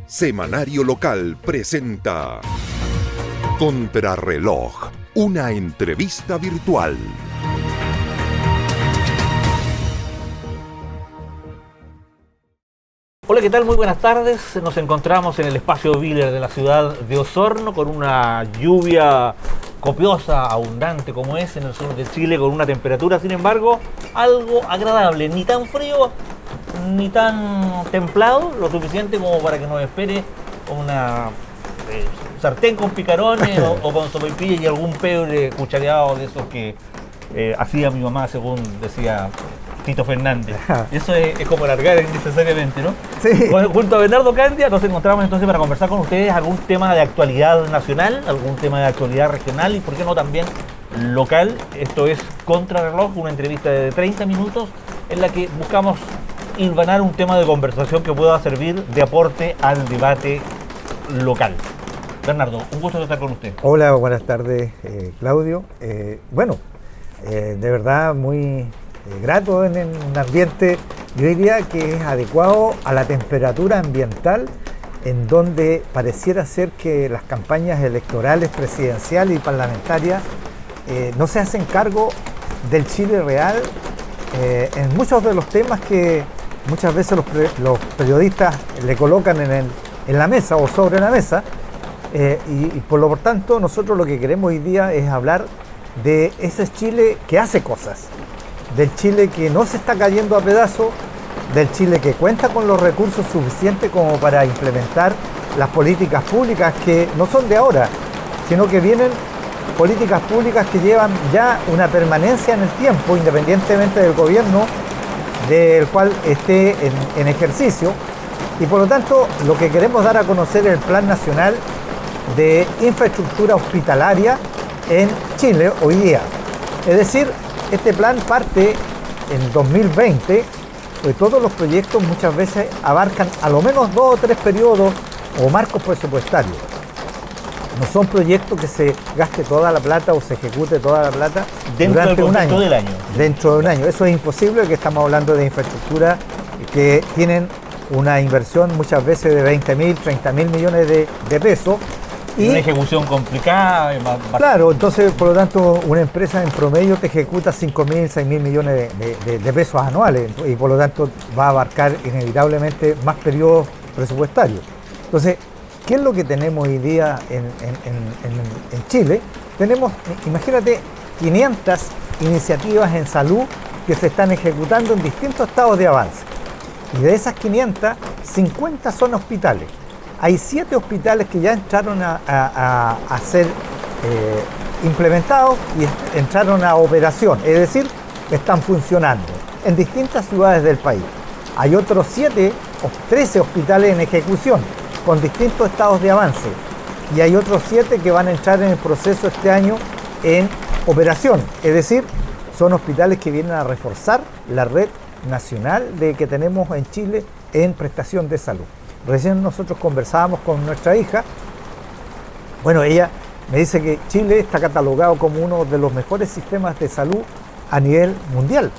Semanario Local presenta Contrarreloj, una entrevista virtual. Hola, ¿qué tal? Muy buenas tardes. Nos encontramos en el espacio Viller de la ciudad de Osorno con una lluvia copiosa, abundante como es en el sur de Chile, con una temperatura, sin embargo, algo agradable, ni tan frío ni tan templado, lo suficiente como para que nos espere una sartén con picarones o con sopaipillas y algún pebre cuchareado de esos que hacía mi mamá, según decía Tito Fernández. Eso es como alargar innecesariamente, ¿no? Sí. Junto a Bernardo Candia nos encontramos entonces para conversar con ustedes algún tema de actualidad nacional, algún tema de actualidad regional y, por qué no, también local. Esto es Contrarreloj, una entrevista de 30 minutos en la que buscamos hilvanar un tema de conversación que pueda servir de aporte al debate local. Bernardo, un gusto estar con usted. Hola, buenas tardes, Claudio. De verdad muy grato en un ambiente, yo diría que es adecuado a la temperatura ambiental, en donde pareciera ser que las campañas electorales, presidenciales y parlamentarias no se hacen cargo del Chile real en muchos de los temas que muchas veces los periodistas le colocan en la mesa o sobre la mesa, y por lo tanto nosotros lo que queremos hoy día es hablar de ese Chile que hace cosas, del Chile que no se está cayendo a pedazos, del Chile que cuenta con los recursos suficientes como para implementar las políticas públicas que no son de ahora, sino que vienen políticas públicas que llevan ya una permanencia en el tiempo, independientemente del gobierno del cual esté en ejercicio. Y por lo tanto, lo que queremos dar a conocer es el Plan Nacional de Infraestructura Hospitalaria en Chile hoy día. Es decir, este plan parte en 2020, pues todos los proyectos muchas veces abarcan a lo menos 2 o 3 periodos o marcos presupuestarios. No son proyectos que se gaste toda la plata o se ejecute toda la plata durante un año. Dentro de un año. Eso es imposible, porque estamos hablando de infraestructura que tienen una inversión muchas veces de 20.000, 30.000 millones de pesos. Y una ejecución complicada. Claro, entonces por lo tanto una empresa en promedio te ejecuta 5.000, 6.000 millones de pesos anuales, y por lo tanto va a abarcar inevitablemente más periodos presupuestarios. Entonces, ¿qué es lo que tenemos hoy día en Chile? Tenemos, imagínate, 500 iniciativas en salud que se están ejecutando en distintos estados de avance. Y de esas 500, 50 son hospitales. Hay 7 hospitales que ya entraron a ser implementados y entraron a operación, es decir, están funcionando en distintas ciudades del país. Hay otros 7 o 13 hospitales en ejecución con distintos estados de avance, y hay otros 7 que van a entrar en el proceso este año en operación, es decir, son hospitales que vienen a reforzar la red nacional que tenemos en Chile en prestación de salud. Recién nosotros conversábamos con nuestra hija. Bueno, ella me dice que Chile está catalogado como uno de los mejores sistemas de salud a nivel mundial,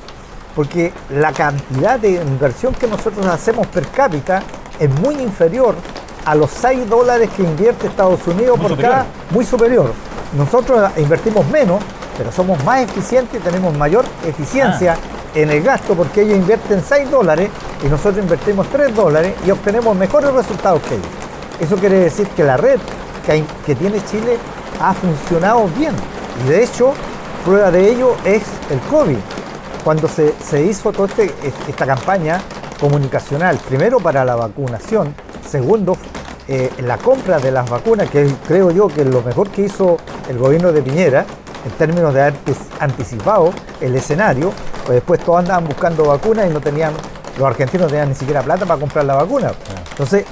porque la cantidad de inversión que nosotros hacemos per cápita es muy inferior a los $6 que invierte Estados Unidos por cada, muy superior. Nosotros invertimos menos, pero somos más eficientes y tenemos mayor eficiencia en el gasto, porque ellos invierten $6 y nosotros invertimos $3 y obtenemos mejores resultados que ellos. Eso quiere decir que la red que tiene Chile ha funcionado bien, y de hecho prueba de ello es el COVID. Cuando se hizo toda esta campaña comunicacional, primero para la vacunación, segundo la compra de las vacunas, que creo yo que es lo mejor que hizo el gobierno de Piñera en términos de haber anticipado el escenario, pues después todos andaban buscando vacunas y los argentinos no tenían ni siquiera plata para comprar la vacuna. Entonces,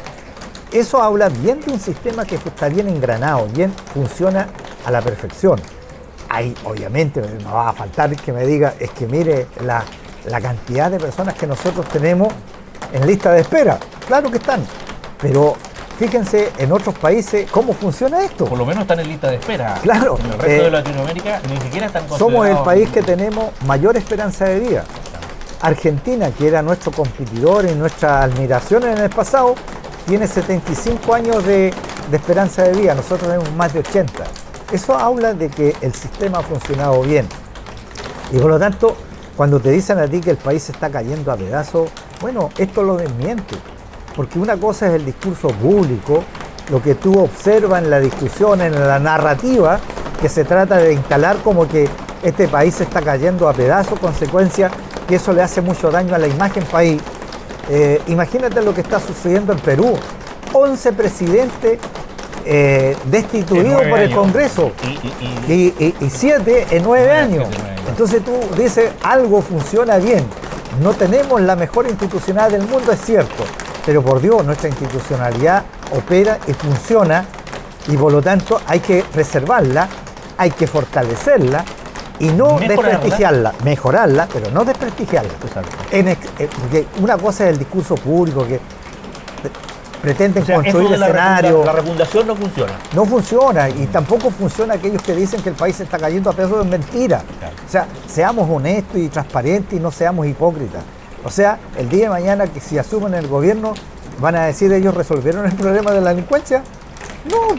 eso habla bien de un sistema que está bien engranado, bien funciona a la perfección. Ahí, obviamente, no va a faltar que me diga, es que mire la cantidad de personas que nosotros tenemos en lista de espera. Claro que están, pero fíjense en otros países cómo funciona esto. Por lo menos están en lista de espera. Claro. En el resto de Latinoamérica ni siquiera están considerados. Somos el país que tenemos mayor esperanza de vida. Argentina, que era nuestro competidor y nuestra admiración en el pasado, tiene 75 años de esperanza de vida, nosotros tenemos más de 80. Eso habla de que el sistema ha funcionado bien. Y por lo tanto, cuando te dicen a ti que el país se está cayendo a pedazos, bueno, esto lo desmiente. Porque una cosa es el discurso público, lo que tú observas en la discusión, en la narrativa, que se trata de instalar como que este país se está cayendo a pedazos, consecuencia que eso le hace mucho daño a la imagen país. Imagínate lo que está sucediendo en Perú. 11 presidentes destituidos por el Congreso y 7 en 9 años. Entonces tú dices, algo funciona bien. No tenemos la mejor institucionalidad del mundo, es cierto, pero por Dios, nuestra institucionalidad opera y funciona, y por lo tanto hay que preservarla, hay que fortalecerla y no desprestigiarla, mejorarla, pero no desprestigiarla. Porque una cosa es el discurso público que pretenden construir escenarios. La refundación no funciona. No funciona, y tampoco funciona aquellos que dicen que el país se está cayendo a pedazos, es mentira. Claro. O sea, seamos honestos y transparentes y no seamos hipócritas. O sea, el día de mañana que si asumen el gobierno, van a decir ellos resolvieron el problema de la delincuencia. No,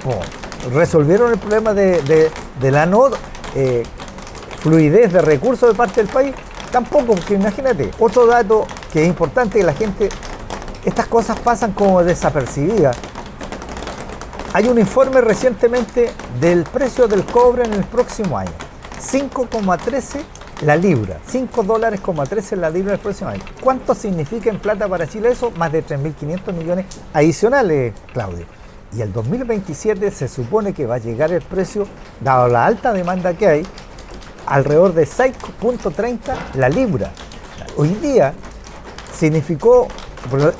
resolvieron el problema de la no fluidez de recursos de parte del país. Tampoco, porque imagínate, otro dato que es importante, que la gente, estas cosas pasan como desapercibidas. Hay un informe recientemente del precio del cobre en el próximo año. 5,13 la libra, $5.13 la libra el próximo año. ¿Cuánto significa en plata para Chile eso? Más de 3.500 millones adicionales, Claudio. Y el 2027 se supone que va a llegar el precio, dado la alta demanda que hay, alrededor de 6,30 la libra. Hoy día significó,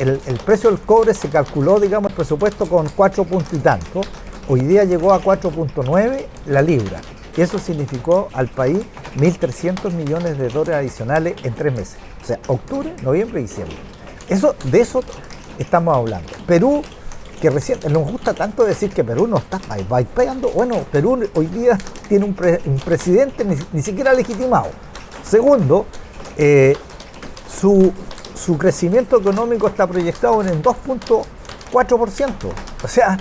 el precio del cobre se calculó, digamos, el presupuesto con 4 puntos y tanto. Hoy día llegó a 4,9 la libra. Y eso significó al país 1.300 millones de dólares adicionales en 3 meses. O sea, octubre, noviembre y diciembre. De eso estamos hablando. Perú, que recién nos gusta tanto decir que Perú no está bypassando. Bueno, Perú hoy día tiene un presidente ni siquiera legitimado. Segundo, su crecimiento económico está proyectado en el 2,4%. O sea,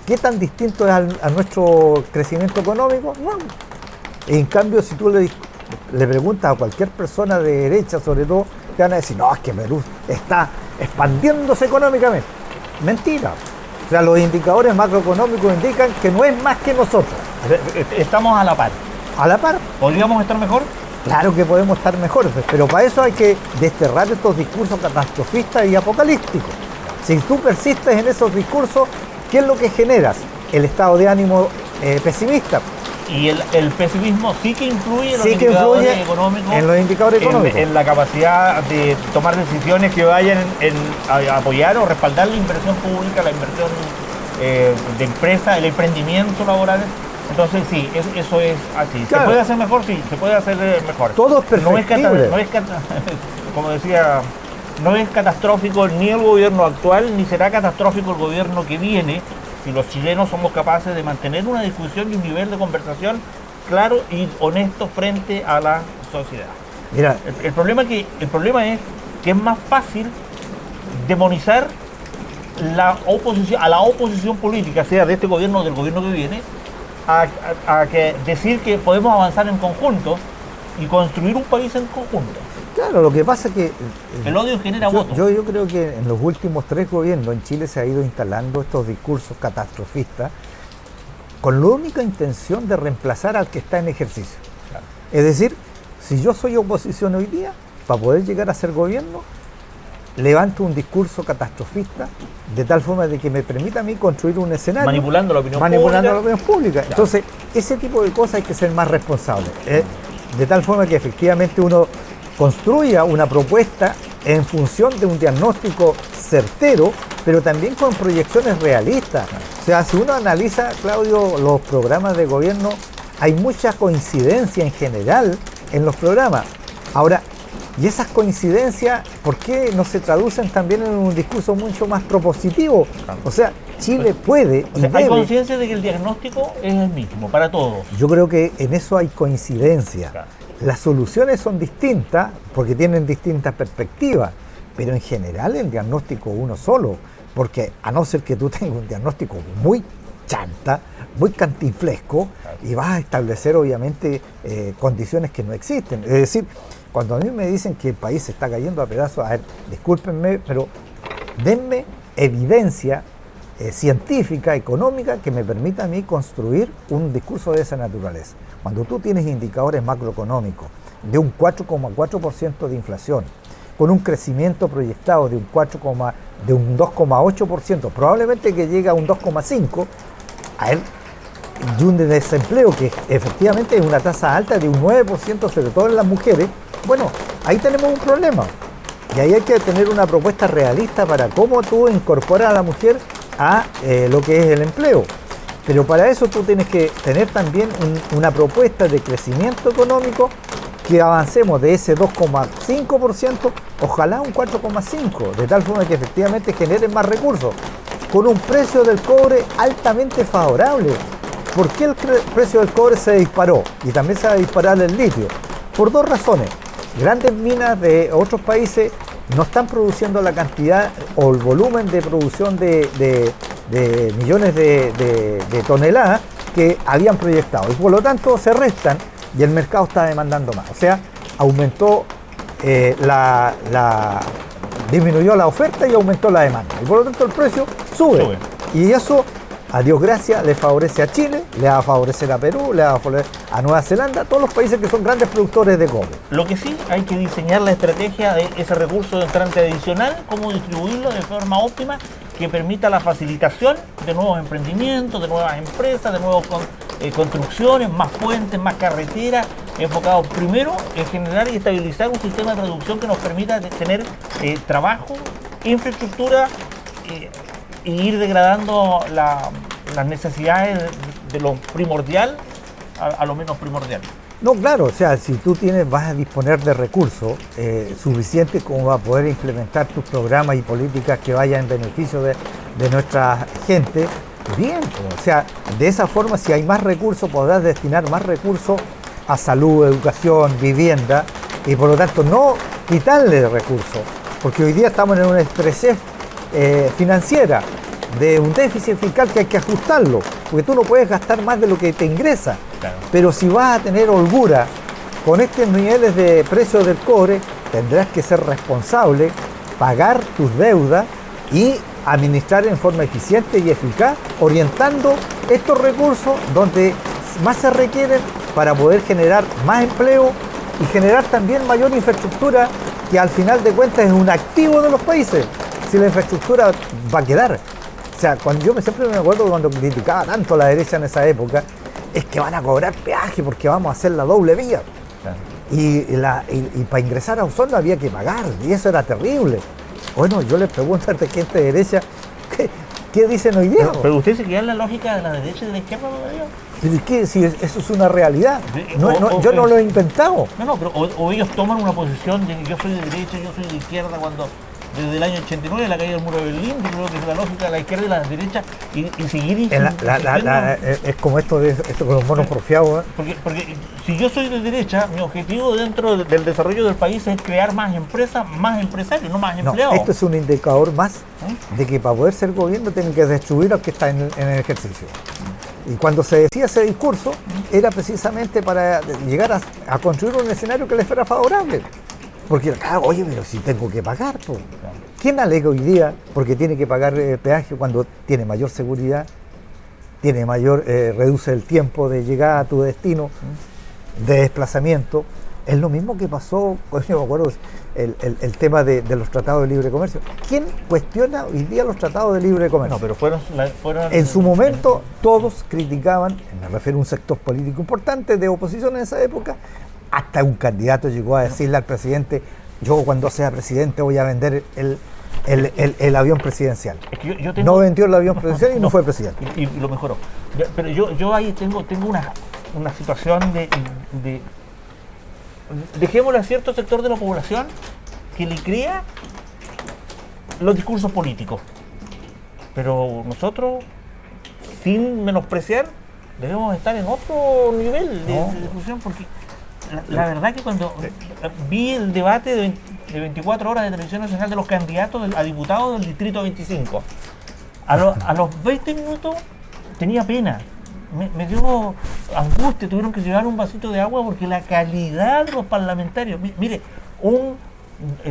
¿qué tan distinto es a nuestro crecimiento económico? No. En cambio, si tú le preguntas a cualquier persona de derecha, sobre todo, te van a decir, no, es que Perú está expandiéndose económicamente. Mentira. O sea, los indicadores macroeconómicos indican que no es más que nosotros. Estamos a la par. ¿A la par? ¿Podríamos estar mejor? Claro que podemos estar mejores, pero para eso hay que desterrar estos discursos catastrofistas y apocalípticos. Si tú persistes en esos discursos, ¿qué es lo que generas? El estado de ánimo pesimista. Y el pesimismo sí que influye en los indicadores económicos. En los indicadores económicos. En la capacidad de tomar decisiones que vayan a apoyar o respaldar la inversión pública, la inversión de empresas, el emprendimiento laboral. Entonces sí, eso es así. Claro. ¿Se puede hacer mejor? Sí, se puede hacer mejor. Todo es perfectible. Como decía, no es catastrófico ni el gobierno actual, ni será catastrófico el gobierno que viene, si los chilenos somos capaces de mantener una discusión y un nivel de conversación claro y honesto frente a la sociedad. Mira, el problema es que es más fácil demonizar a la oposición política, sea de este gobierno o del gobierno que viene, a que decir que podemos avanzar en conjunto y construir un país en conjunto. Claro, lo que pasa es que el odio genera votos. Yo creo que en los últimos 3 gobiernos en Chile se ha ido instalando estos discursos catastrofistas con la única intención de reemplazar al que está en ejercicio. Claro. Es decir, si yo soy oposición hoy día, para poder llegar a ser gobierno, levanto un discurso catastrofista de tal forma de que me permita a mí construir un escenario manipulando la opinión pública. Claro. Entonces, ese tipo de cosas hay que ser más responsables, de tal forma que efectivamente uno construya una propuesta en función de un diagnóstico certero, pero también con proyecciones realistas. O sea, si uno analiza, Claudio, los programas de gobierno, hay mucha coincidencia en general en los programas. Ahora, y esas coincidencias, ¿por qué no se traducen también en un discurso mucho más propositivo? O sea, Chile puede y debe. Hay conciencia de que el diagnóstico es el mismo para todos. Yo creo que en eso hay coincidencia. Claro. Las soluciones son distintas porque tienen distintas perspectivas, pero en general el diagnóstico uno solo, porque a no ser que tú tengas un diagnóstico muy chanta, muy cantinflesco, y vas a establecer obviamente condiciones que no existen. Es decir, cuando a mí me dicen que el país se está cayendo a pedazos, a ver, discúlpenme, pero denme evidencia científica, económica, que me permita a mí construir un discurso de esa naturaleza. Cuando tú tienes indicadores macroeconómicos de un 4,4% de inflación, con un crecimiento proyectado de un 2,8%, probablemente que llegue a un 2,5%, y un desempleo que efectivamente es una tasa alta de un 9%, sobre todo en las mujeres, bueno, ahí tenemos un problema. Y ahí hay que tener una propuesta realista para cómo tú incorporas a la mujer a lo que es el empleo. Pero para eso tú tienes que tener también una propuesta de crecimiento económico, que avancemos de ese 2,5%, ojalá un 4,5%, de tal forma que efectivamente generen más recursos, con un precio del cobre altamente favorable. ¿Por qué el precio del cobre se disparó? Y también se va a disparar el litio. Por dos razones. Grandes minas de otros países no están produciendo la cantidad o el volumen de producción de millones de toneladas que habían proyectado. Y por lo tanto se restan y el mercado está demandando más. O sea, aumentó disminuyó la oferta y aumentó la demanda. Y por lo tanto el precio sube. Y eso, a Dios gracias, le favorece a Chile, le va a favorecer a Perú, le va a favorecer a Nueva Zelanda, todos los países que son grandes productores de cobre. Lo que sí, hay que diseñar la estrategia de ese recurso de entrante adicional, cómo distribuirlo de forma óptima, que permita la facilitación de nuevos emprendimientos, de nuevas empresas, de nuevas construcciones, más puentes, más carreteras, enfocados primero en generar y estabilizar un sistema de producción que nos permita tener trabajo, infraestructura, y ir degradando las necesidades de lo primordial a lo menos primordial. No, claro, o sea, si tú vas a disponer de recursos suficientes como para poder implementar tus programas y políticas que vayan en beneficio de nuestra gente, bien, o sea, de esa forma, si hay más recursos, podrás destinar más recursos a salud, educación, vivienda, y por lo tanto no quitarle recursos, porque hoy día estamos en una estrechez financiera, de un déficit fiscal que hay que ajustarlo, porque tú no puedes gastar más de lo que te ingresa. Claro. Pero si vas a tener holgura con estos niveles de precio del cobre, tendrás que ser responsable, pagar tus deudas y administrar en forma eficiente y eficaz, orientando estos recursos donde más se requieren para poder generar más empleo y generar también mayor infraestructura, que al final de cuentas es un activo de los países. Si la infraestructura va a quedar. O sea, siempre me acuerdo cuando criticaba tanto a la derecha en esa época, es que van a cobrar peaje porque vamos a hacer la doble vía. Claro. Y para ingresar a Osorno había que pagar, y eso era terrible. Bueno, yo les pregunto a esta gente de derecha, ¿qué dicen hoy día? Pero usted se queda en la lógica de la derecha y de la izquierda todavía. ¿Pero qué? Si eso es una realidad. Yo no lo he inventado. No, pero o ellos toman una posición de que yo soy de derecha, yo soy de izquierda, cuando desde el año 89, la caída del muro de Berlín, yo creo que es la lógica de la izquierda y la derecha, y seguir es como esto con los monos porfiados. Porque si yo soy de derecha, mi objetivo dentro del desarrollo del país es crear más empresas, más empresarios, no más empleados. Esto es un indicador más de que para poder ser gobierno tienen que destruir a los que están en el ejercicio. Y cuando se decía ese discurso, era precisamente para llegar a construir un escenario que les fuera favorable. Porque, claro, oye, pero si tengo que pagar, pues. ¿Quién alega hoy día porque tiene que pagar peaje cuando tiene mayor seguridad, tiene reduce el tiempo de llegada a tu destino, de desplazamiento? Es lo mismo que pasó, yo me acuerdo, el tema de los tratados de libre comercio. ¿Quién cuestiona hoy día los tratados de libre comercio? No, pero fueron en su momento todos criticaban, me refiero a un sector político importante de oposición en esa época. Hasta un candidato llegó a decirle al presidente, yo cuando sea presidente voy a vender el avión presidencial. Es que no vendió el avión presidencial y no fue presidente. Y lo mejoró. Pero yo ahí tengo una situación de dejémosle a cierto sector de la población que le crea los discursos políticos. Pero nosotros, sin menospreciar, debemos estar en otro nivel de discusión, porque la verdad que cuando vi el debate de 24 horas de televisión nacional de los candidatos a diputados del Distrito 25. A los 20 minutos tenía pena. Me dio angustia, tuvieron que llevar un vasito de agua porque la calidad de los parlamentarios, mire,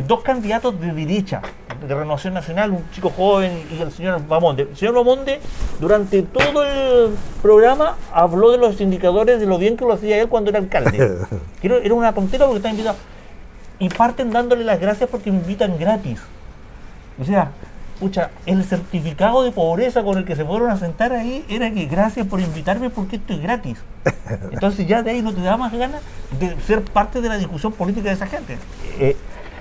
dos candidatos de derecha, de Renovación Nacional, un chico joven y el señor Bamonde. El señor Bamonde durante todo el programa habló de los indicadores de lo bien que lo hacía él cuando era alcalde. Era una tontera porque estaba invitado. Y parten dándole las gracias porque me invitan gratis. O sea, pucha, el certificado de pobreza con el que se fueron a sentar ahí era que gracias por invitarme porque esto es gratis. Entonces ya de ahí no te da más ganas de ser parte de la discusión política de esa gente.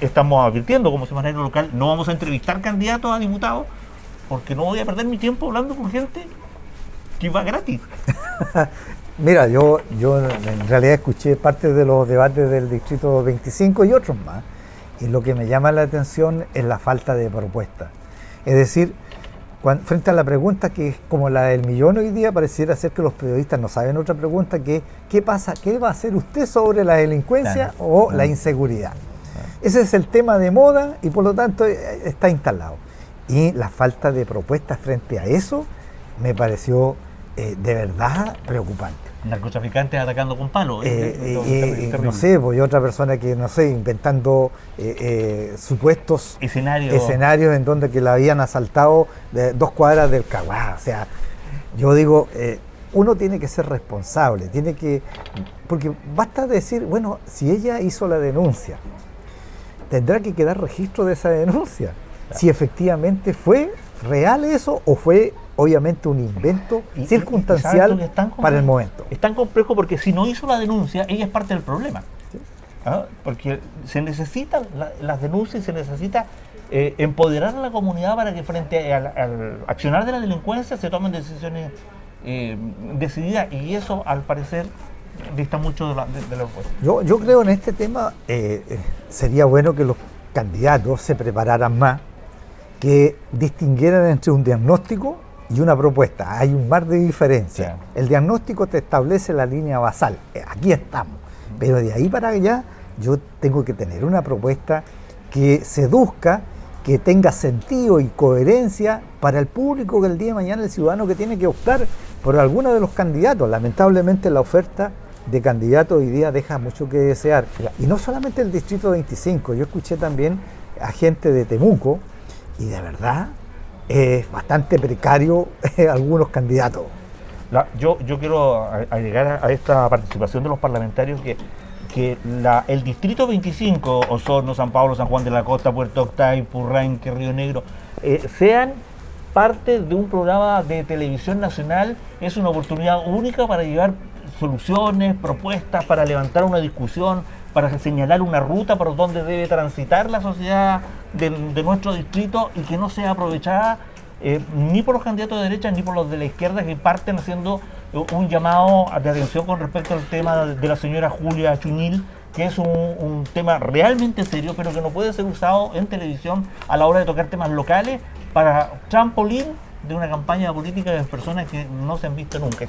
Estamos advirtiendo como semanario local, no vamos a entrevistar candidatos a diputados porque no voy a perder mi tiempo hablando con gente que va gratis. Mira, yo en realidad escuché parte de los debates del Distrito 25 y otros más, y lo que me llama la atención es la falta de propuesta. Es decir, frente a la pregunta que es como la del millón hoy día, pareciera ser que los periodistas no saben otra pregunta que ¿qué pasa? ¿Qué va a hacer usted sobre la delincuencia o la inseguridad? Ese es el tema de moda y por lo tanto está instalado. Y la falta de propuestas frente a eso me pareció de verdad preocupante. Narcotraficantes atacando con palos. No sé, pues otra persona que, no sé, inventando supuestos escenarios en donde que la habían asaltado de 2 cuadras del Caguá. O sea, yo digo, uno tiene que ser responsable, porque basta decir, bueno, si ella hizo la denuncia, tendrá que quedar registro de esa denuncia. Claro. Si efectivamente fue real eso o fue obviamente un invento circunstancial para el momento. Es tan complejo porque si no hizo la denuncia, ella es parte del problema. ¿Sí? Porque se necesitan las denuncias y se necesita empoderar a la comunidad para que frente al accionar de la delincuencia se tomen decisiones decididas, y eso al parecer dista mucho de la oposición. Yo creo en este tema sería bueno que los candidatos se prepararan más, que distinguieran entre un diagnóstico y una propuesta. Hay un mar de diferencias. Sí. El diagnóstico te establece la línea basal. Aquí estamos. Pero de ahí para allá yo tengo que tener una propuesta que seduzca, que tenga sentido y coherencia para el público que el día de mañana, el ciudadano que tiene que optar por alguno de los candidatos. Lamentablemente la oferta de candidatos hoy día deja mucho que desear. Y no solamente el Distrito 25, yo escuché también a gente de Temuco, y de verdad es bastante precario algunos candidatos. Yo quiero agregar a esta participación de los parlamentarios que el Distrito 25, Osorno, San Pablo, San Juan de la Costa, Puerto Octay, Purranque, Río Negro, sean parte de un programa de televisión nacional. Es una oportunidad única para llevar soluciones, propuestas, para levantar una discusión, para señalar una ruta por donde debe transitar la sociedad de nuestro distrito, y que no sea aprovechada ni por los candidatos de derecha ni por los de la izquierda, que parten haciendo un llamado de atención con respecto al tema de la señora Julia Chuñil, que es un tema realmente serio, pero que no puede ser usado en televisión a la hora de tocar temas locales para trampolín de una campaña política de personas que no se han visto nunca.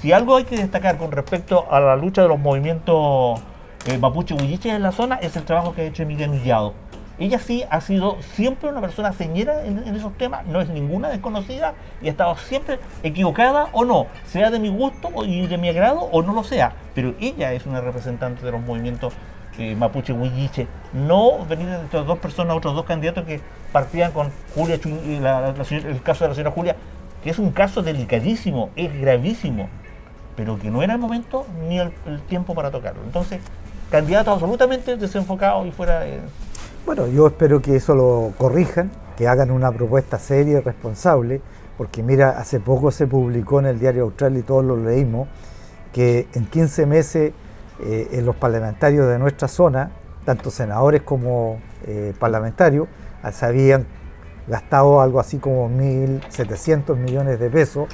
Si algo hay que destacar con respecto a la lucha de los movimientos mapuche huilliche en la zona, es el trabajo que ha hecho Emilia Millado. Ella sí ha sido siempre una persona señera en esos temas, no es ninguna desconocida, y ha estado siempre equivocada o no, sea de mi gusto y de mi agrado o no lo sea, pero ella es una representante de los movimientos mapuche huilliche. No venir de estas dos personas, otros dos candidatos que partían con Julia, el caso de la señora Julia, que es un caso delicadísimo, es gravísimo, pero que no era el momento ni el tiempo para tocarlo. Entonces, candidatos absolutamente desenfocados y fuera de... Bueno, yo espero que eso lo corrijan, que hagan una propuesta seria y responsable, porque mira, hace poco se publicó en el Diario Austral y todos lo leímos, que en 15 meses en los parlamentarios de nuestra zona, tanto senadores como parlamentarios, se habían gastado algo así como 1.700 millones de pesos,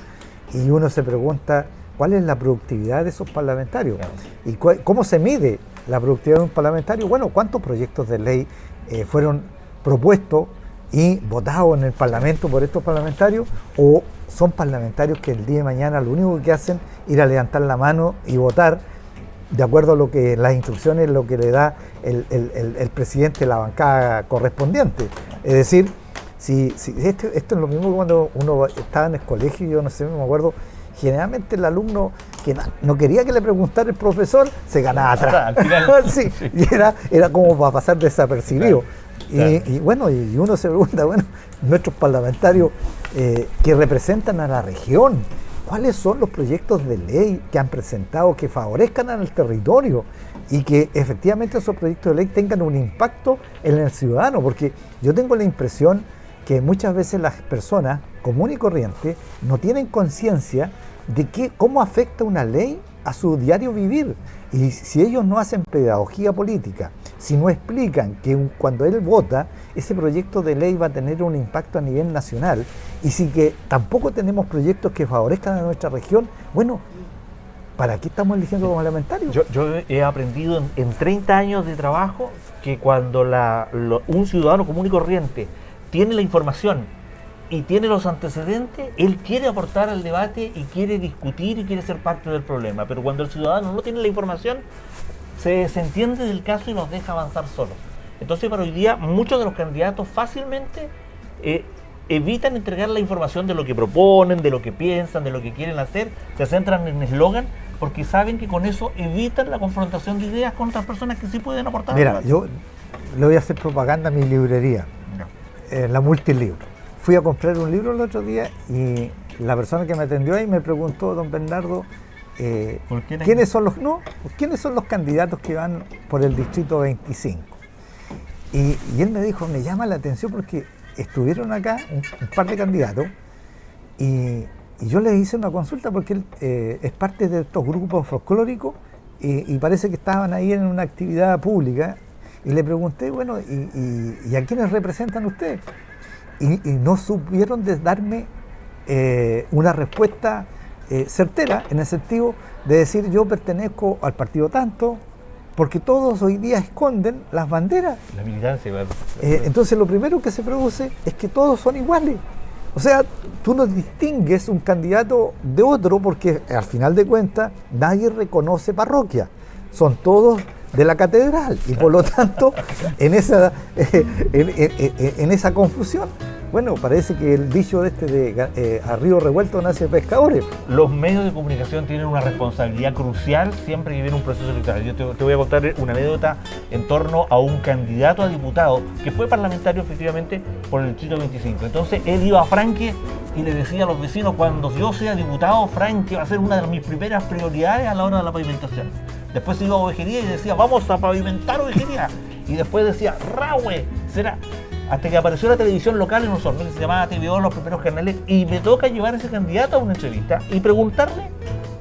y uno se pregunta cuál es la productividad de esos parlamentarios. Claro. Y cómo se mide la productividad de un parlamentario. Bueno, ¿cuántos proyectos de ley fueron propuestos y votados en el Parlamento por estos parlamentarios? ¿O son parlamentarios que el día de mañana lo único que hacen es ir a levantar la mano y votar de acuerdo a lo que las instrucciones, lo que le da el presidente de la bancada correspondiente. Es decir, si esto es lo mismo que cuando uno estaba en el colegio, yo no sé, me acuerdo, generalmente el alumno que no quería que le preguntara el profesor, se ganaba atrás. Sí, y era como para pasar desapercibido. Claro. Y bueno, y uno se pregunta, bueno, nuestros parlamentarios que representan a la región, ¿cuáles son los proyectos de ley que han presentado que favorezcan al territorio y que efectivamente esos proyectos de ley tengan un impacto en el ciudadano? Porque yo tengo la impresión que muchas veces las personas comunes y corrientes no tienen conciencia de cómo afecta una ley a su diario vivir. Y si ellos no hacen pedagogía política, si no explican que cuando él vota, ese proyecto de ley va a tener un impacto a nivel nacional, y si que tampoco tenemos proyectos que favorezcan a nuestra región, bueno, ¿para qué estamos eligiendo como parlamentarios? Yo he aprendido en 30 años de trabajo que cuando un ciudadano común y corriente tiene la información y tiene los antecedentes, él quiere aportar al debate y quiere discutir y quiere ser parte del problema. Pero cuando el ciudadano no tiene la información, se desentiende del caso y los deja avanzar solos. Entonces, para hoy día, muchos de los candidatos fácilmente evitan entregar la información de lo que proponen, de lo que piensan, de lo que quieren hacer, se centran en eslogan, porque saben que con eso evitan la confrontación de ideas con otras personas que sí pueden aportar. Mira, yo le voy a hacer propaganda a mi librería, la Multilibro. Fui a comprar un libro el otro día y la persona que me atendió ahí me preguntó, don Bernardo, ¿quiénes son los candidatos que van por el distrito 25? Y él me dijo, me llama la atención porque estuvieron acá un par de candidatos y yo le hice una consulta porque él es parte de estos grupos folclóricos y parece que estaban ahí en una actividad pública y le pregunté, bueno, ¿y a quiénes representan ustedes? Y no supieron darme una respuesta certera, en el sentido de decir yo pertenezco al partido tanto, porque todos hoy día esconden las banderas. La militancia, claro. Entonces lo primero que se produce es que todos son iguales. O sea, tú no distingues un candidato de otro porque al final de cuentas nadie reconoce parroquia. Son todos de la catedral y por lo tanto en esa confusión, bueno, parece que el dicho de a río revuelto nace pescadores. Los medios de comunicación tienen una responsabilidad crucial siempre que viene un proceso electoral. Yo te voy a contar una anécdota en torno a un candidato a diputado que fue parlamentario efectivamente por el distrito 25. Entonces él iba a Franque y le decía a los vecinos, cuando yo sea diputado, Franque va a ser una de mis primeras prioridades a la hora de la pavimentación. Después iba a Ovejería y decía, vamos a pavimentar Ovejería. Y después decía, Rahue, será. Hasta que apareció la televisión local en Osorno, que se llamaba TVO, los primeros canales, y me toca llevar a ese candidato a una entrevista y preguntarle,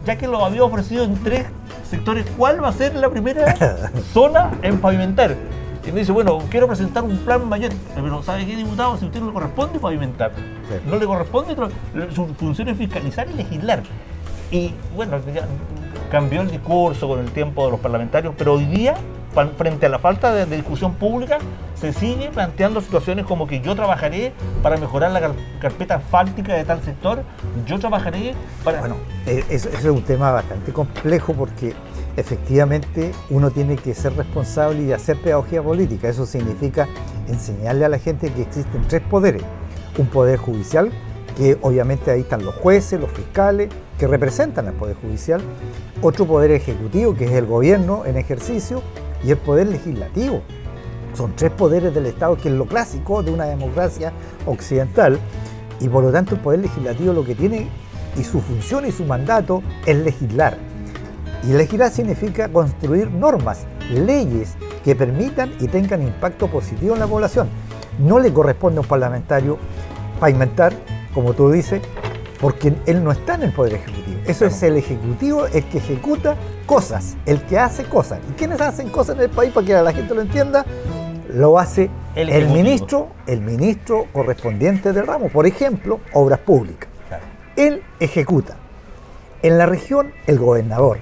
ya que lo había ofrecido en 3 sectores, ¿cuál va a ser la primera zona en pavimentar? Y me dice, bueno, quiero presentar un plan mayor, pero ¿sabe qué, diputado? Si a usted no le corresponde pavimentar, no le corresponde, su función es fiscalizar y legislar. Y bueno, ya cambió el discurso con el tiempo de los parlamentarios, pero hoy día, frente a la falta de discusión pública, se sigue planteando situaciones como que yo trabajaré para mejorar la carpeta asfáltica de tal sector, yo trabajaré para... Bueno, eso es un tema bastante complejo porque efectivamente uno tiene que ser responsable y hacer pedagogía política. Eso significa enseñarle a la gente que existen 3 poderes. Un poder judicial, que obviamente ahí están los jueces, los fiscales, que representan al poder judicial. Otro poder ejecutivo, que es el gobierno en ejercicio, y el poder legislativo. Son 3 poderes del Estado, que es lo clásico de una democracia occidental, y por lo tanto el poder legislativo lo que tiene, y su función y su mandato, es legislar. Y legislar significa construir normas, leyes que permitan y tengan impacto positivo en la población. No le corresponde a un parlamentario pavimentar, como tú dices, porque él no está en el poder ejecutivo. Eso es el ejecutivo, el que ejecuta cosas, el que hace cosas. ¿Y quiénes hacen cosas en el país para que la gente lo entienda? Lo hace el ministro correspondiente del ramo. Por ejemplo, obras públicas. Claro. Él ejecuta. En la región, el gobernador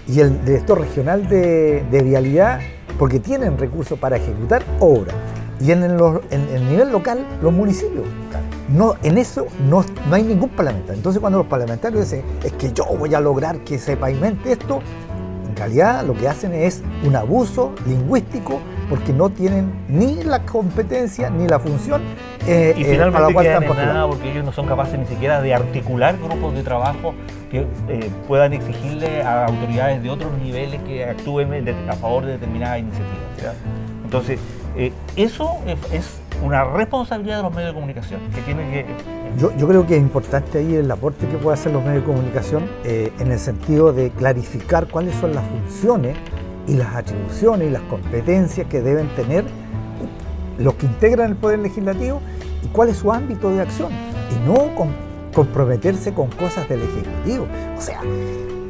y el director regional de vialidad, porque tienen recursos para ejecutar obras. Y en el nivel local, los municipios. Claro. No, en eso no hay ningún parlamentario. Entonces cuando los parlamentarios dicen, es que yo voy a lograr que se pavimente esto, realidad lo que hacen es un abuso lingüístico porque no tienen ni la competencia ni la función Y finalmente para la cual quedan están en postulados. nada porque ellos no son capaces ni siquiera de articular grupos de trabajo que puedan exigirle a autoridades de otros niveles que actúen a favor de determinadas iniciativas, ¿verdad? Entonces, eso es una responsabilidad de los medios de comunicación que tienen que... Yo creo que es importante ahí el aporte que pueden hacer los medios de comunicación en el sentido de clarificar cuáles son las funciones y las atribuciones y las competencias que deben tener los que integran el Poder Legislativo y cuál es su ámbito de acción y no comprometerse con cosas del Ejecutivo. O sea,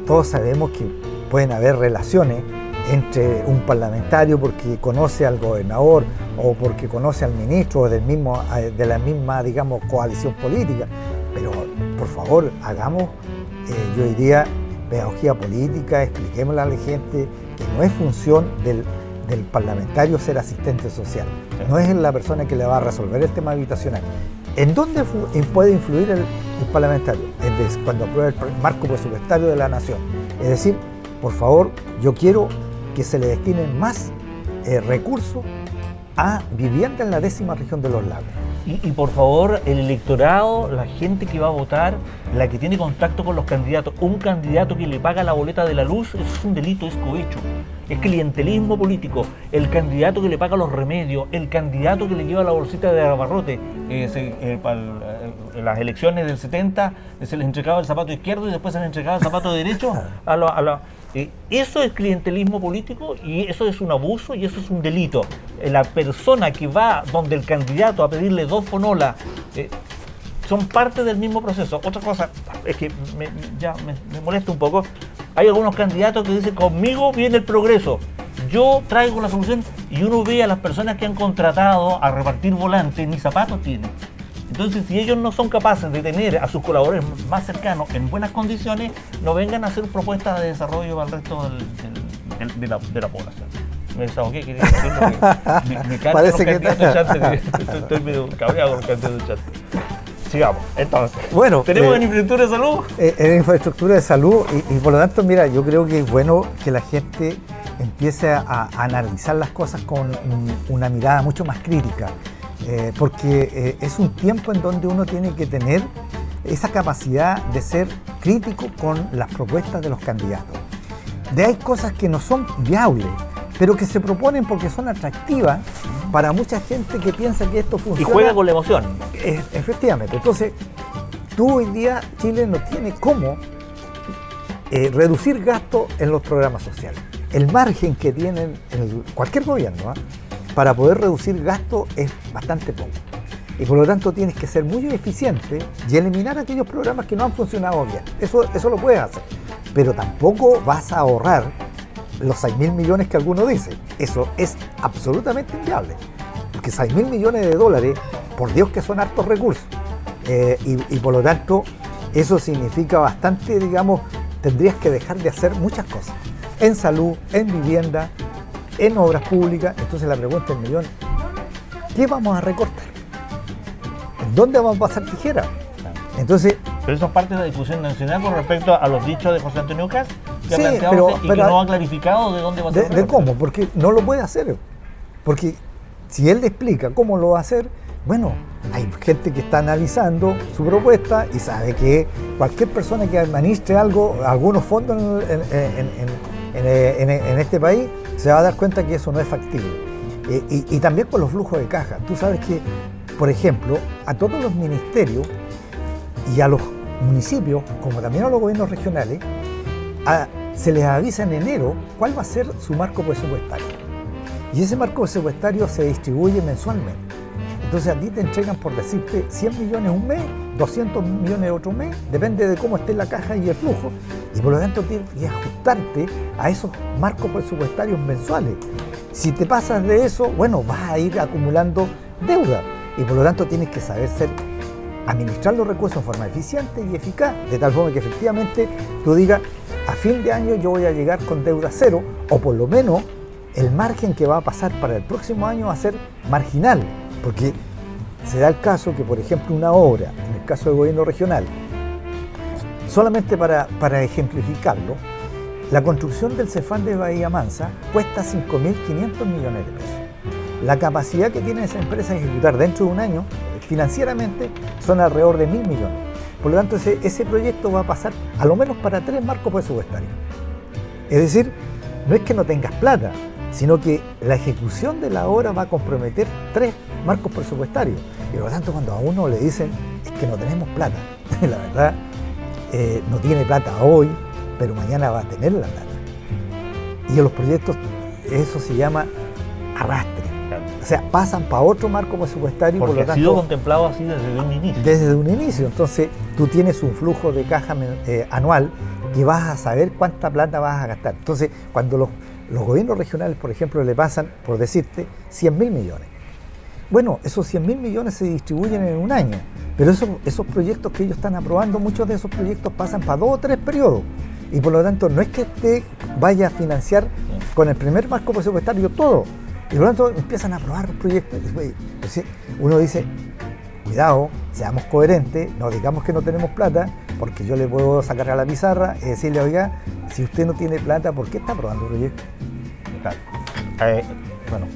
todos sabemos que pueden haber relaciones entre un parlamentario porque conoce al gobernador o porque conoce al ministro o de la misma, digamos, coalición política. Pero, por favor, hagamos, yo diría, pedagogía política, expliquémosle a la gente que no es función del parlamentario ser asistente social. No es la persona que le va a resolver el tema habitacional. ¿En dónde puede influir el parlamentario? Cuando aprueba el marco presupuestario de la nación. Es decir, por favor, yo quiero que se le destinen más recursos a vivienda en la 10ª región de los lagos. Y por favor, el electorado, la gente que va a votar, la que tiene contacto con los candidatos, un candidato que le paga la boleta de la luz, eso es un delito, es cohecho. Es clientelismo político. El candidato que le paga los remedios, el candidato que le lleva la bolsita de abarrote, en las elecciones del 70 se les entregaba el zapato izquierdo y después se les entregaba el zapato derecho eso es clientelismo político y eso es un abuso y eso es un delito. La persona que va donde el candidato a pedirle 2 fonolas son parte del mismo proceso. Otra cosa es que me molesta un poco. Hay algunos candidatos que dicen, conmigo viene el progreso, yo traigo la solución, y uno ve a las personas que han contratado a repartir volantes, ni zapatos tienen. Entonces, si ellos no son capaces de tener a sus colaboradores más cercanos en buenas condiciones, no vengan a hacer propuestas de desarrollo para el resto de la población. Me desahogué, quería decirlo que me Parece que estoy medio cabreado con los candidatos de chat. Sigamos, entonces. Bueno, ¿tenemos en infraestructura de salud? En infraestructura de salud y por lo tanto, mira, yo creo que es bueno que la gente empiece a analizar las cosas con una mirada mucho más crítica. Porque es un tiempo en donde uno tiene que tener esa capacidad de ser crítico con las propuestas de los candidatos. Hay cosas que no son viables, pero que se proponen porque son atractivas para mucha gente que piensa que esto funciona. Y juega con la emoción. Efectivamente. Entonces, hoy día Chile no tiene cómo reducir gastos en los programas sociales. El margen que tienen cualquier gobierno, para poder reducir gastos es bastante poco. Y por lo tanto tienes que ser muy eficiente y eliminar aquellos programas que no han funcionado bien. Eso lo puedes hacer. Pero tampoco vas a ahorrar los 6.000 millones que algunos dicen. Eso es absolutamente inviable. Porque 6.000 millones de dólares, por Dios que son hartos recursos. Y por lo tanto, eso significa bastante, digamos, tendrías que dejar de hacer muchas cosas. En salud, en vivienda, en obras públicas. Entonces la pregunta del millón, ¿qué vamos a recortar? ¿En dónde vamos a pasar tijera? Entonces, pero eso es parte de la discusión nacional con respecto a los dichos de José Antonio Kast, que ha sí, planteado pero que no ha clarificado de dónde va a ser. ¿De cómo? Porque no lo puede hacer. Porque si él le explica cómo lo va a hacer, bueno, hay gente que está analizando su propuesta y sabe que cualquier persona que administre algunos fondos en este país, se va a dar cuenta que eso no es factible. Y también con los flujos de caja. Tú sabes que, por ejemplo, a todos los ministerios y a los municipios, como también a los gobiernos regionales, se les avisa en enero cuál va a ser su marco presupuestario. Y ese marco presupuestario se distribuye mensualmente. Entonces a ti te entregan, por decirte, 100 millones un mes, 200 millones otro mes, depende de cómo esté la caja y el flujo, y por lo tanto tienes que ajustarte a esos marcos presupuestarios mensuales. Si te pasas de eso, bueno, vas a ir acumulando deuda, y por lo tanto tienes que saber administrar los recursos de forma eficiente y eficaz, de tal forma que efectivamente tú digas, a fin de año yo voy a llegar con deuda cero, o por lo menos el margen que va a pasar para el próximo año va a ser marginal. Porque se da el caso que, por ejemplo, una obra, en el caso del gobierno regional, solamente para ejemplificarlo, La construcción del Cefam de Bahía Mansa cuesta 5.500 millones de pesos. La capacidad que tiene esa empresa de ejecutar dentro de un año, financieramente, son alrededor de 1.000 millones. Por lo tanto, ese proyecto va a pasar a lo menos para 3 marcos presupuestarios. Es decir, no es que no tengas plata, sino que la ejecución de la obra va a comprometer 3 marcos presupuestarios. Y por lo tanto, cuando a uno le dicen, es que no tenemos plata, la verdad, no tiene plata hoy, pero mañana va a tener la plata. Y en los proyectos, eso se llama arrastre. O sea, pasan para otro marco presupuestario. Porque por lo tanto, ha sido contemplado así desde un inicio. Desde un inicio. Entonces, tú tienes un flujo de caja anual que vas a saber cuánta plata vas a gastar. Entonces, cuando los gobiernos regionales, por ejemplo, le pasan, por decirte, 100.000 millones. Bueno, esos 100.000 millones se distribuyen en un año, pero esos proyectos que ellos están aprobando, muchos de esos proyectos pasan para 2 o 3 periodos. Y por lo tanto, no es que te vaya a financiar con el primer marco presupuestario todo. Y por lo tanto, empiezan a aprobar los proyectos. Entonces, uno dice, cuidado, seamos coherentes, no digamos que no tenemos plata, porque yo le puedo sacar a la pizarra y decirle, oiga, si usted no tiene plata, ¿por qué está aprobando proyectos? Claro. Bueno,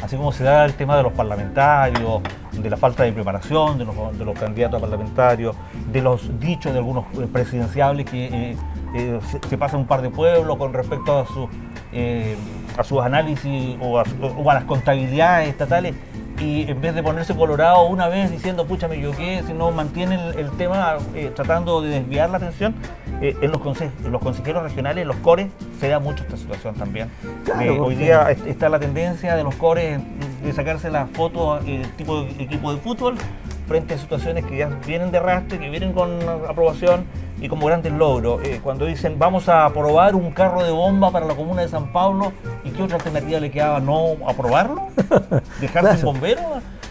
así como se da el tema de los parlamentarios, de la falta de preparación de los candidatos a parlamentarios, de los dichos de algunos presidenciables que se pasan un par de pueblos con respecto a sus análisis o a las contabilidades estatales, y en vez de ponerse colorado una vez diciendo, pucha, me equivoqué, si no mantienen el tema tratando de desviar la atención, en los consejeros regionales, los cores, se da mucho esta situación también. Claro, Hoy día está la tendencia de los cores de sacarse las fotos tipo de equipo de fútbol frente a situaciones que ya vienen de arrastre, que vienen con aprobación y como grandes logros. Cuando dicen, vamos a aprobar un carro de bomba para la comuna de San Pablo, ¿y qué otra alternativa le quedaba? ¿No aprobarlo? ¿Dejarse sin bomberos?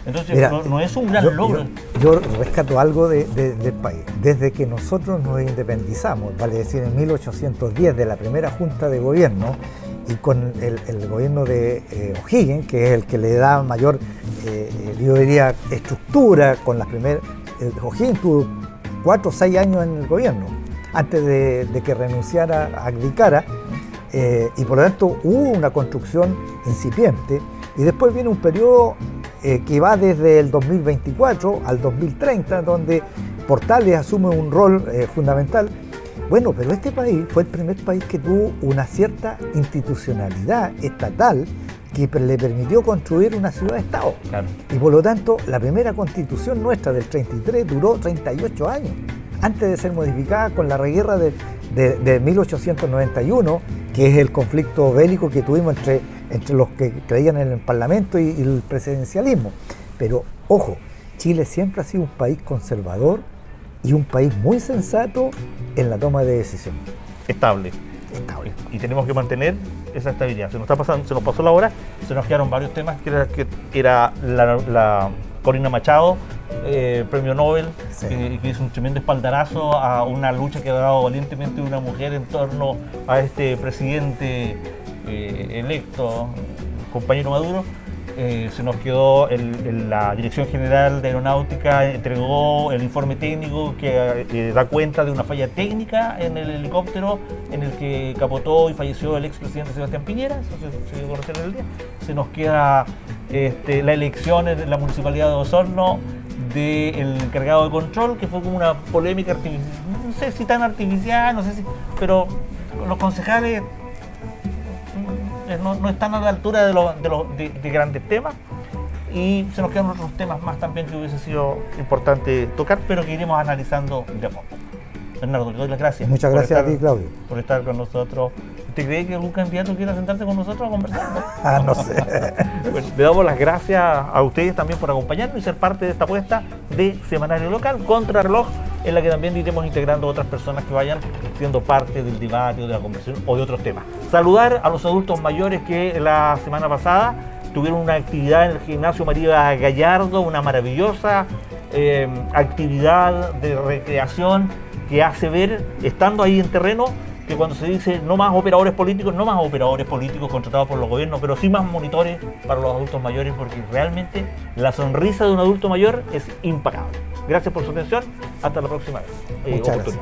Entonces, mira, no es un gran logro. Yo rescato algo del país. Desde que nosotros nos independizamos, vale decir, en 1810, de la primera junta de gobierno, y con el gobierno de O'Higgins, que es el que le da mayor, yo diría, estructura, con las primeras. O'Higgins tuvo 4 o 6 años en el gobierno, antes de que renunciara a Agricara, y por lo tanto hubo una construcción incipiente, y después viene un periodo que va desde el 2024 al 2030, donde Portales asume un rol fundamental. Bueno, pero este país fue el primer país que tuvo una cierta institucionalidad estatal que le permitió construir una ciudad-estado. Claro. Y por lo tanto, la primera constitución nuestra del 33 duró 38 años, antes de ser modificada con la reguerra de 1891, que es el conflicto bélico que tuvimos entre los que creían en el Parlamento y el presidencialismo. Pero, ojo, Chile siempre ha sido un país conservador y un país muy sensato en la toma de decisiones. Estable. Y tenemos que mantener esa estabilidad. Se nos pasó la hora, se nos quedaron varios temas, que era la Corina Machado, premio Nobel, sí, que hizo un tremendo espaldarazo a una lucha que ha dado valientemente una mujer en torno a este presidente electo, compañero Maduro. Se nos quedó la Dirección General de Aeronáutica, entregó el informe técnico que da cuenta de una falla técnica en el helicóptero en el que capotó y falleció el expresidente Sebastián Piñera. Eso se dio a conocer en el día. Se nos queda la elección en la Municipalidad de Osorno del encargado de control, que fue como una polémica artificial, no sé si tan artificial, no sé si, pero los concejales no están a la altura de grandes temas, y se nos quedan otros temas más también que hubiese sido importante tocar, pero que iremos analizando de a poco. Bernardo, le doy las gracias. Muchas gracias a ti, Claudio, por estar con nosotros. ¿Usted cree que algún candidato quiera sentarse con nosotros a conversar? No sé. Bueno, le damos las gracias a ustedes también por acompañarnos y ser parte de esta apuesta de Semanario Local Contrarreloj, en la que también iremos integrando a otras personas que vayan siendo parte del debate o de la conversación o de otros temas. Saludar a los adultos mayores que la semana pasada tuvieron una actividad en el gimnasio María Gallardo, una maravillosa actividad de recreación que hace ver, estando ahí en terreno, que cuando se dice no más operadores políticos contratados por los gobiernos, pero sí más monitores para los adultos mayores, porque realmente la sonrisa de un adulto mayor es impagable. Gracias por su atención, hasta la próxima vez. Muchas gracias.